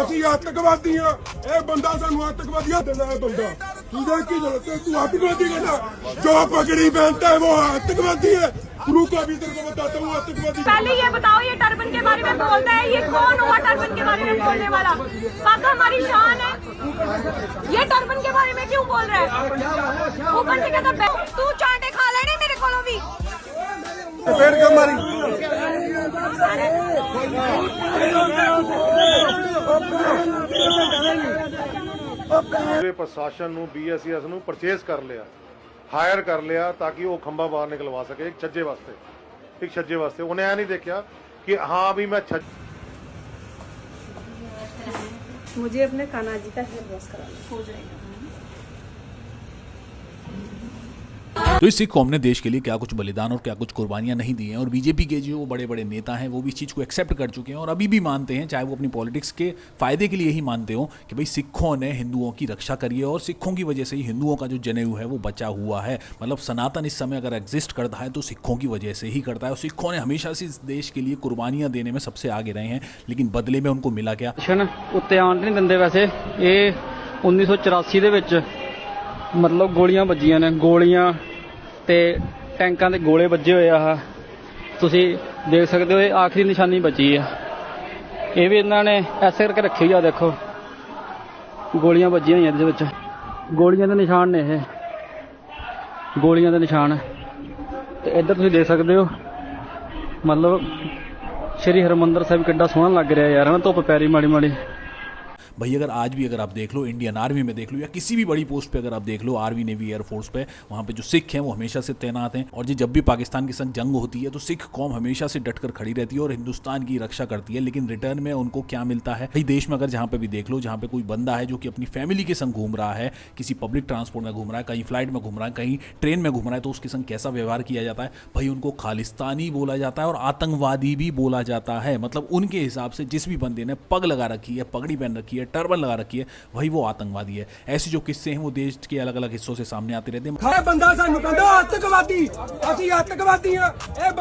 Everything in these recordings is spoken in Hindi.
ਅਸੀਂ ਆਤੰਕਵਾਦੀ ਆ ਇਹ ਬੰਦਾ ਸਾਨੂੰ आतंकवादी देना है बंदा तुझे की जरूरत है तू आतंकवादी कहना जो पगड़ी पहनता है वो आतंकवादी है गुरु का भी तेरे को बताता हूँ आतंकवादी। पहले ये बताओ ये टर्बन के बारे में बोलता है ये कौन हुआ टर्बन के बारे में बोलने वाला? पाक हमारी शान है, ये टर्बन के बारे में क्यों बोल रहा है? ऊपर से कहता तू चांटे खा लेने मेरे को भी पेड़ के मारी प्रशासन ਨੂੰ BSES ਨੂੰ ਪਰਚੇਸ ਕਰ ਲਿਆ, ਹਾਇਰ ਕਰ ਲਿਆ ਤਾਂ ਕਿ ਉਹ ਖੰਭਾ ਬਾਹਰ ਨਿਕਲਵਾ ਸਕੇ ਇੱਕ ਛੱਜੇ ਵਾਸਤੇ। ਉਹਨੇ ਇਹ ਨਹੀਂ ਦੇਖਿਆ ਕਿ ਹਾਂ ਵੀ मैं मुझे अपने कान्हा जी का हेयर वॉश कराना हो जाएगा। तो इस सिख कौम ने देश के लिए क्या कुछ बलिदान और क्या कुछ कुर्बानियां नहीं दी हैं और बीजेपी के जो बड़े बड़े नेता हैं वो भी इस चीज़ को एक्सेप्ट कर चुके हैं और अभी भी मानते हैं, चाहे वो अपनी पॉलिटिक्स के फायदे के लिए ही मानते हो कि भाई सिखों ने हिंदुओं की रक्षा करी है और सिखों की वजह से ही हिंदुओं का जो जनेऊ है वो बचा हुआ है। मतलब सनातन इस समय अगर एग्जिस्ट करता है तो सिखों की वजह से ही करता है और सिखों ने हमेशा से इस देश के लिए कुर्बानियाँ देने में सबसे आगे रहे हैं, लेकिन बदले में उनको मिला क्या? उत्ते आन नहीं दिंदे। वैसे ये 1984 ਦੇ ਵਿੱਚ मतलब ਗੋਲੀਆਂ ਵੱਜੀਆਂ ਨੇ, ਗੋਲੀਆਂ ਤੇ ਟੈਂਕਾਂ ਦੇ ਗੋਲੇ ਵੱਜੇ ਹੋਏ ਆ। ਤੁਸੀਂ ਦੇਖ ਸਕਦੇ ਹੋ ਇਹ ਆਖਰੀ ਨਿਸ਼ਾਨੀ ਬਚੀ ਆ, ਇਹ ਵੀ ਇਹਨਾਂ ਨੇ ਐਸੇ ਕਰਕੇ ਰੱਖੀ ਆ। ਦੇਖੋ ਗੋਲੀਆਂ ਵੱਜੀਆਂ ਹੋਈਆਂ ਇਹਦੇ ਵਿੱਚ, ਗੋਲੀਆਂ ਦੇ ਨਿਸ਼ਾਨ ਨੇ, ਇਹ ਗੋਲੀਆਂ ਦੇ ਨਿਸ਼ਾਨ। ਤੇ ਇੱਧਰ ਤੁਸੀਂ ਦੇਖ ਸਕਦੇ ਹੋ मतलब श्री हरमंदर साहिब कितना सोहना लग रहा है यार, ना धुप पै रही माड़ी माड़ी। भाई अगर आज भी अगर आप देख लो इंडियन आर्मी में देख लो या किसी भी बड़ी पोस्ट पे अगर आप देख लो, आर्मी नेवी एयरफोर्स पे, वहाँ पे जो सिख हैं वो हमेशा से तैनात हैं और जब भी पाकिस्तान के संग जंग होती है तो सिख कौम हमेशा से डटकर खड़ी रहती है और हिंदुस्तान की रक्षा करती है। लेकिन रिटर्न में उनको क्या मिलता है? भाई देश में अगर जहाँ पे भी देख लो, जहाँ पे कोई बंदा है जो कि अपनी फैमिली के संग घूम रहा है, किसी पब्लिक ट्रांसपोर्ट में घूम रहा है, कहीं फ्लाइट में घूम रहा है, कहीं ट्रेन में घूम रहा है, तो उसके संग कैसा व्यवहार किया जाता है? भाई उनको खालिस्तानी बोला जाता है और आतंकवादी भी बोला जाता है। मतलब उनके हिसाब से जिस भी बंदे ने पग लगा रखी है, पगड़ी पहन रखी है, टर्बन लगा रखी है, वही वो आतंकवादी है। ऐसे जो किस्से हैं वो देश के अलग अलग हिस्सों से सामने आते रहते हैं।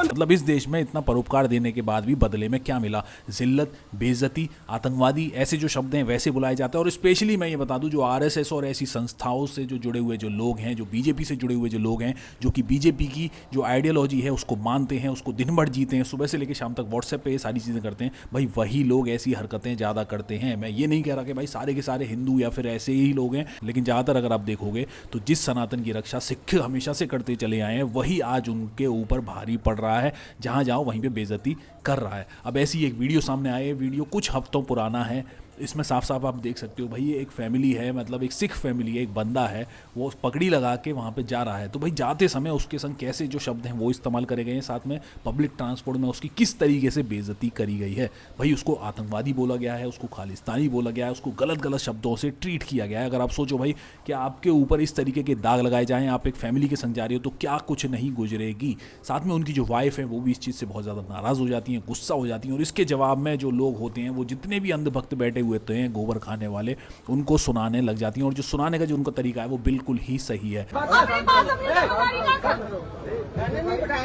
मतलब इस देश में इतना परोपकार देने के बाद भी बदले में क्या मिला? जिल्लत, बेइज्जती, आतंकवादी, ऐसे जो शब्द हैं वैसे बुलाए जाते हैं। और स्पेशली मैं ये बता दूं, जो RSS और ऐसी संस्थाओं से जो जुड़े हुए जो लोग हैं, जो बीजेपी से जुड़े हुए जो लोग हैं, जो कि बीजेपी की जो आइडियोलॉजी है उसको मानते हैं, उसको दिन भर जीते हैं, सुबह से लेकर शाम तक व्हाट्सएप पे ये सारी चीज़ें करते हैं, भाई वही लोग ऐसी हरकतें ज़्यादा करते हैं। मैं ये नहीं कह रहा कि भाई सारे के सारे हिंदू या फिर ऐसे ही लोग हैं, लेकिन ज़्यादातर अगर आप देखोगे तो जिस सनातन की रक्षा सिख हमेशा से करते चले आए हैं वही आज उनके ऊपर भारी पड़ रहा है। जहाँ जाओ वहीं पे बेइज्जती कर रहा है। अब ऐसी एक वीडियो सामने आई है, वीडियो कुछ हफ्तों पुराना है। इसमें साफ साफ आप देख सकते हो भाई ये एक फैमिली है, मतलब एक सिख फैमिली है, एक बंदा है वो पगड़ी लगा के वहाँ पे जा रहा है। तो भाई जाते समय उसके संग कैसे जो शब्द हैं वो इस्तेमाल करे गए हैं, साथ में पब्लिक ट्रांसपोर्ट में उसकी किस तरीके से बेइज्जती करी गई है। भाई उसको आतंकवादी बोला गया है, उसको खालिस्तानी बोला गया है, उसको गलत गलत शब्दों से ट्रीट किया गया है। अगर आप सोचो भाई कि आपके ऊपर इस तरीके के दाग लगाए जाएँ, आप एक फैमिली के संग जा रहे हो तो क्या कुछ नहीं गुजरेगी। साथ में उनकी जो वाइफ है वो भी इस चीज़ से बहुत ज़्यादा नाराज़ हो जाती हैं, गुस्सा हो जाती हैं और इसके जवाब में जो लोग होते हैं वो जितने भी अंधभक्त बैठे हुए होते हैं, गोबर खाने वाले, उनको सुनाने लग जाती हैं। और जो सुनाने का जो उनका तरीका है वो बिल्कुल ही सही है।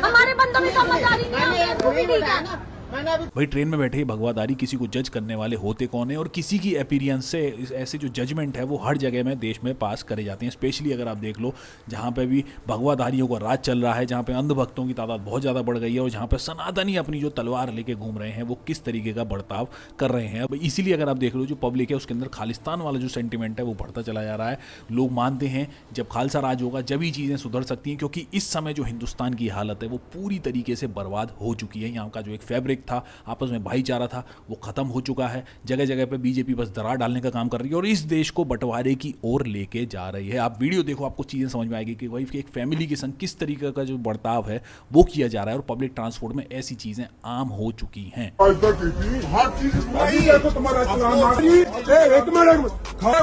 हमारे बंदों में समझदारी नहीं है। भाई ट्रेन में बैठे ही भगवादारी किसी को जज करने वाले होते कौन है और किसी की अपीयरेंस से ऐसे जो जजमेंट है वो हर जगह में देश में पास करे जाते हैं। स्पेशली अगर आप देख लो जहाँ पे भी भगवाधारियों का राज चल रहा है, जहाँ पे अंधभक्तों की तादाद बहुत ज़्यादा बढ़ गई है और जहाँ पे सनातनी अपनी जो तलवार लेके घूम रहे हैं वो किस तरीके का बर्ताव कर रहे हैं। अब इसीलिए अगर आप देख लो जो पब्लिक है उसके अंदर खालिस्तान वाला जो सेंटिमेंट है वो बढ़ता चला जा रहा है। लोग मानते हैं जब खालसा राज होगा जब ही चीज़ें सुधर सकती हैं, क्योंकि इस समय जो हिंदुस्तान की हालत है वो पूरी तरीके से बर्बाद हो चुकी है। यहाँ का जो एक फैब्रिक था, आपस में भाईचारा था, वो खत्म हो चुका है। जगह जगह पे बीजेपी बस दरार डालने का काम कर रही है और इस देश को बंटवारे की ओर लेके जा रही है। आप वीडियो देखो, आपको चीज़ें समझ में आएगी कि भाई एक फैमिली के संग किस तरीके का जो बर्ताव है वो किया जा रहा है और पब्लिक ट्रांसपोर्ट में ऐसी चीज़ें आम हो चुकी हैं।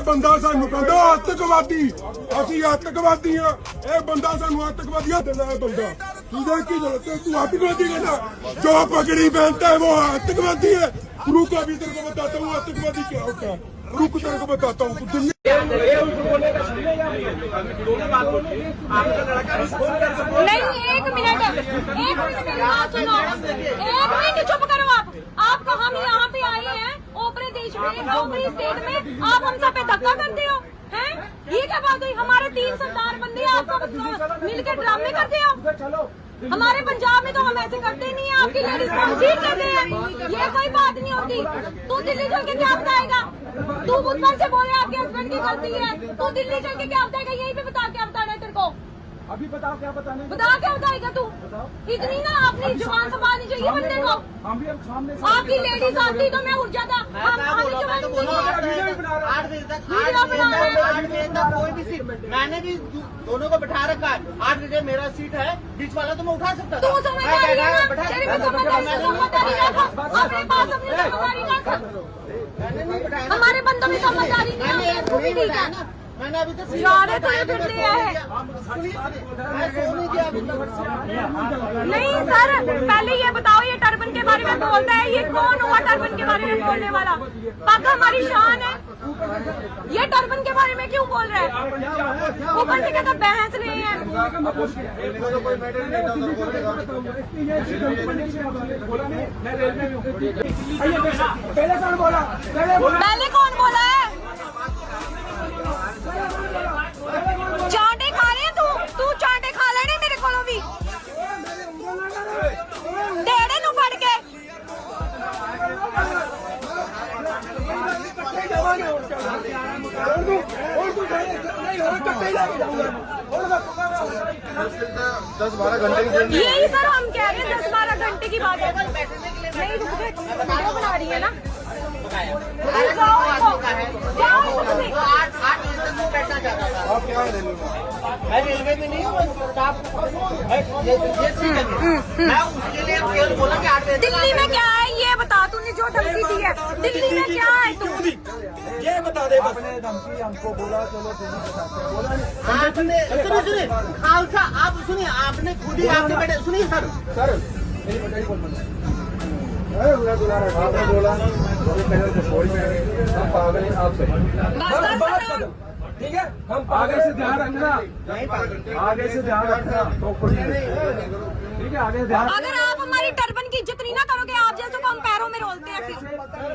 बंदा सानू कहंदा आतंकवादी, ਅਸੀਂ आतंकवादी ਆ ਇਹ ਬੰਦਾ ਸਾਨੂੰ आतंकवादी देना है बंदा तुझे की जरूरत है तू आतंकवादी कहना जो पगड़ी पहनता है वो आतंकवादी है। गुरु का भी तेरे को बताता हूँ आतंकवादी क्या होता है, रुक तेरे को बताता हूँ। नहीं एक मिनट सुनो, एक मिनट चुप करो आप। हम यहाँ पे आए हैं ओपरे देश स्टेट में आप हम सब पे धक्का करते हो हैं? ये क्या बात हुई? हमारे 3 सरदार बंदे आप सब मिलकर ड्रामे करते हो। हमारे पंजाब में तो हम ऐसे करते नहीं है। आपकी लेडीज को हम सीट देते हैं, ये कोई बात नहीं होती। तू दिल्ली चल के क्या बताएगा? तू मुझ पर से बोले आपके हस्बैंड की गलती है, तू दिल्ली चल के क्या बताएगा? यही पे बता क्या बताना है तेरे को? अभी बताओ क्या बताने बता क्या बताएगा तू? इतनी ना अपनी जुबान संभालनी चाहिए बंदे को। हम भी अब सामने से आपकी लेडीज आती तो मैं उठ जाता। हमारी जुबान नहीं है। 8 बजे तक कोई भी सीट मैंने भी दोनों को बैठा रखा है। 8 बजे मेरा सीट है, बीच वाला तो मैं उठा सकता तू था। समझदारी है ना? तेरे में समझदारी रख, अपने पास अपनी समझदारी रख। हमारे बंदों में समझदारी नहीं है, तू भी ठीक है। मैंने अभी तक यार तो ये फिर दिया है। नहीं सर, पहले ये बताओ, ये टर्बन के बारे में बोलता है, ये कौन हुआ टर्बन के बारे में बोलने वाला? पाक हमारी शान है, ये टर्बन के बारे में क्यों बोल रहा है? ऊपर से कहता बहस नहीं है। पहले कौन बोला? पहले कौन बोला है? चांटे खा रहे तू चांटे खा लेने मेरे को भी टेढ़े नु फड़ के। यही सर हम कह रहे हैं, 10-12 घंटे की बात है। नहीं रुक गए, खाना बना रही है ना। बैठना चाहता था। मैं रेलवे में नहीं हूँ, मैं उसके लिए केवल बोला कि 8 बजे दिल्ली में क्या है ये बता, तूने जो धमकी दी है दिल्ली में क्या है? तू ये बता दे बस। धमकी हमको बोला, चलो बोला आपने सुनिए खालसा, आप सुनिए, आपने खुद ही आपने बैठे सुनिए सर मेरी बटाई बोल आपने बोला हम पागल हैं आपसे। ठीक है, हम आगे से ध्यान रखना, आगे से ध्यान रखना। ठीक है, आगे ध्यान। अगर आप हमारी टर्बन की इज्जत नहीं ना करोगे, आप जैसे को हम पैरों में रोलते हैं फिर। सर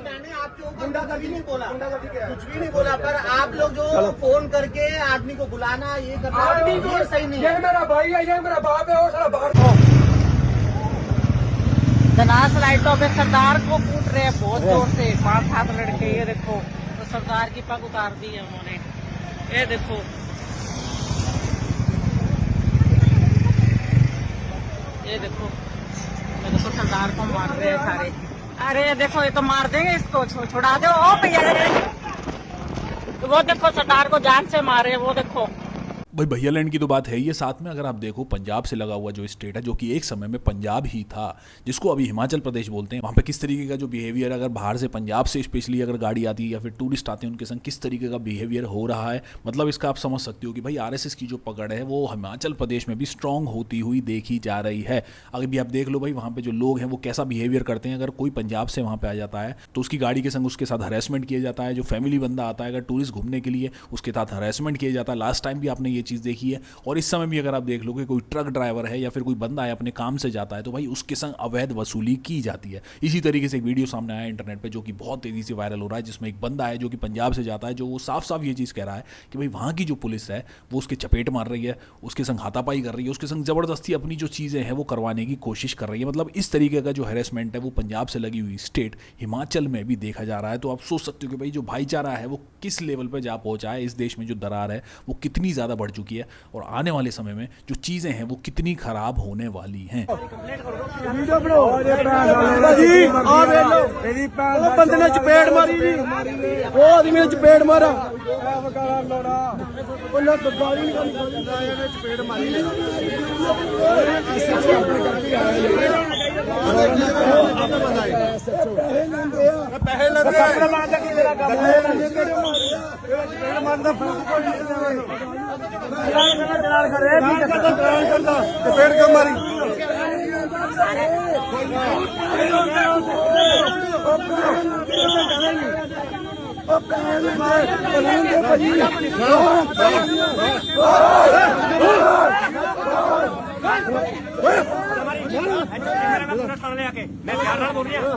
मैंने आपके ऊपर गुंडागर्दी नहीं बोला, कुछ भी नहीं बोला, पर आप लोग जो फोन करके आदमी को बुलाना ये करना ये सही नहीं है। ये मेरा भाई है, ये मेरा बाप है, और सारा बाहर धनास लाइटों पे सरदार को कूट रहे हैं बहुत जोर से, 5-7 लड़के। ये देखो, तो सरदार की पग उतार दी है उन्होंने। ये देखो, ये देखो, ये देखो सरदार को मार रहे हैं सारे। अरे देखो, ये तो मार देंगे इसको, छुड़ा दो। ओ भैया, वो देखो सरदार को जान से मारे, वो देखो। भाई भैया लैंड की तो बात है ही है। साथ में अगर आप देखो, पंजाब से लगा हुआ जो स्टेट है, जो कि एक समय में पंजाब ही था, जिसको अभी हिमाचल प्रदेश बोलते हैं, वहाँ पे किस तरीके का जो बिहेवियर, अगर बाहर से पंजाब से स्पेशली अगर गाड़ी आती है या फिर टूरिस्ट आते हैं उनके संग किस तरीके का बिहेवियर हो रहा है, मतलब इसका आप समझ सकते हो कि भाई आरएसएस की जो पकड़ है वो हिमाचल प्रदेश में भी स्ट्रांग होती हुई देखी जा रही है। अगर भी आप देख लो भाई, वहाँ पे जो लोग हैं वो कैसा बिहेवियर करते हैं। अगर कोई पंजाब से वहाँ पे आ जाता है तो उसकी गाड़ी के संग उसके साथ हरेसमेंट किया जाता है। जो फैमिली बंदा आता है अगर टूरिस्ट घूमने के लिए, उसके साथ हरेसमेंट किया जाता है। लास्ट टाइम भी आपने ये चीज़ देखी है, और इस समय भी अगर आप देख लो कि कोई ट्रक ड्राइवर है या फिर कोई बंदा है अपने काम से जाता है तो भाई उसके संग अवैध वसूली की जाती है। इसी तरीके से एक वीडियो सामने आया इंटरनेट पे जो कि बहुत तेजी से वायरल हो रहा है, जिसमें एक बंदा है जो कि पंजाब से जाता है, जो वो साफ साफ ये चीज़ कह रहा है कि भाई वहाँ की जो पुलिस है वो उसके चपेट मार रही है, उसके संग हाथापाई कर रही है, उसके संग ज़बरदस्ती अपनी जो चीज़ें हैं वो करवाने की कोशिश कर रही है। मतलब इस तरीके का जो हैरेसमेंट है वो पंजाब से लगी हुई स्टेट हिमाचल में भी देखा जा रहा है। तो आप सोच सकते हो कि भाई जो भाईचारा है वो किस लेवल पर जा पहुँचा है, इस देश में जो दरार है वो कितनी ज़्यादा बढ़ चुकी है, और आने वाले समय में जो चीजें हैं वो कितनी खराब होने वाली हैं। वीडियो बनाओ जी, आ वे लो वो बंदे ने चपेट मारी जी, वो आदमी ने चपेट मारा, ए वकारा लोड़ा बोला तो गाली निकाली, ਇਹਨੇ चपेट मारी। पैसे लगे अपना मारदा की तेरा काम है, चपेट मारदा चलान करे चपेट क्यों मारी? मैं प्यार बोल रही हूँ,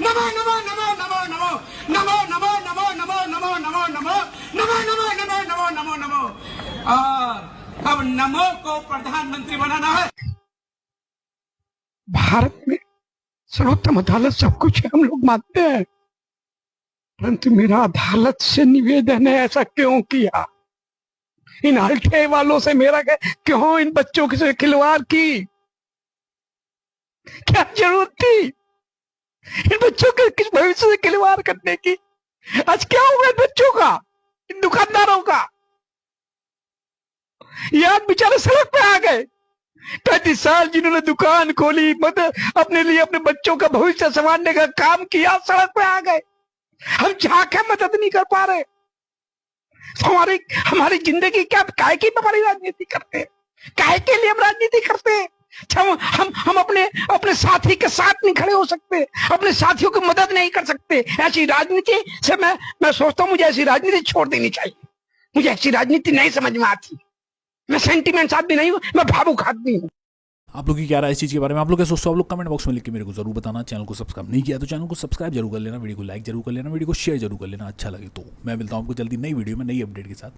नमो नमो नमो नमो नमो नमो नमो नमो नमो नमो नमो नमो नमो नमो नमो नमो नमो नमो। और अब नमो को प्रधानमंत्री बनाना है। भारत में सर्वोत्तम अदालत सब कुछ है, हम लोग मानते हैं, परंतु मेरा अदालत से निवेदन है, ऐसा क्यों किया? इन हल्टे वालों से मेरा क्यों इन बच्चों से खिलवाड़ की? क्या जरूरत थी इन बच्चों के किस भविष्य से खिलवाड़ करने की? आज क्या हुआ इन बच्चों का, इन दुकानदारों का? ये आज बेचारे सड़क पे आ गए। 35 साल जिन्होंने दुकान खोली, अपने लिए अपने बच्चों का भविष्य संवारने का काम किया, सड़क पे आ गए। हम जाके मदद नहीं कर पा रहे। हमारी जिंदगी क्या, काहे की हमारी राजनीति करते हैं? काहे के लिए हम राजनीति करते हैं? हम अपने साथी के साथ नहीं खड़े हो सकते, अपने साथियों की मदद नहीं कर सकते। ऐसी राजनीति से मैं सोचता हूँ मुझे ऐसी राजनीति छोड़ देनी चाहिए। मुझे ऐसी राजनीति नहीं समझ में आती। मैं सेंटिमेंट्स आदमी नहीं हूँ, मैं भावुक आदमी हूँ। आप लोग की क्या राय इस चीज़ के बारे में? आप लोग क्या सोचते हो? आप लोग कमेंट बॉक्स में लिख के मेरे को जरूर बताना। चैनल को सब्सक्राइब नहीं किया तो चैनल को सब्सक्राइब जरूर कर लेना, वीडियो को लाइक जरूर कर लेना, वीडियो को शेयर जरूर कर लेना अच्छा लगे तो। मैं मिलता हूँ आपको जल्दी नई वीडियो में नई अपडेट के साथ।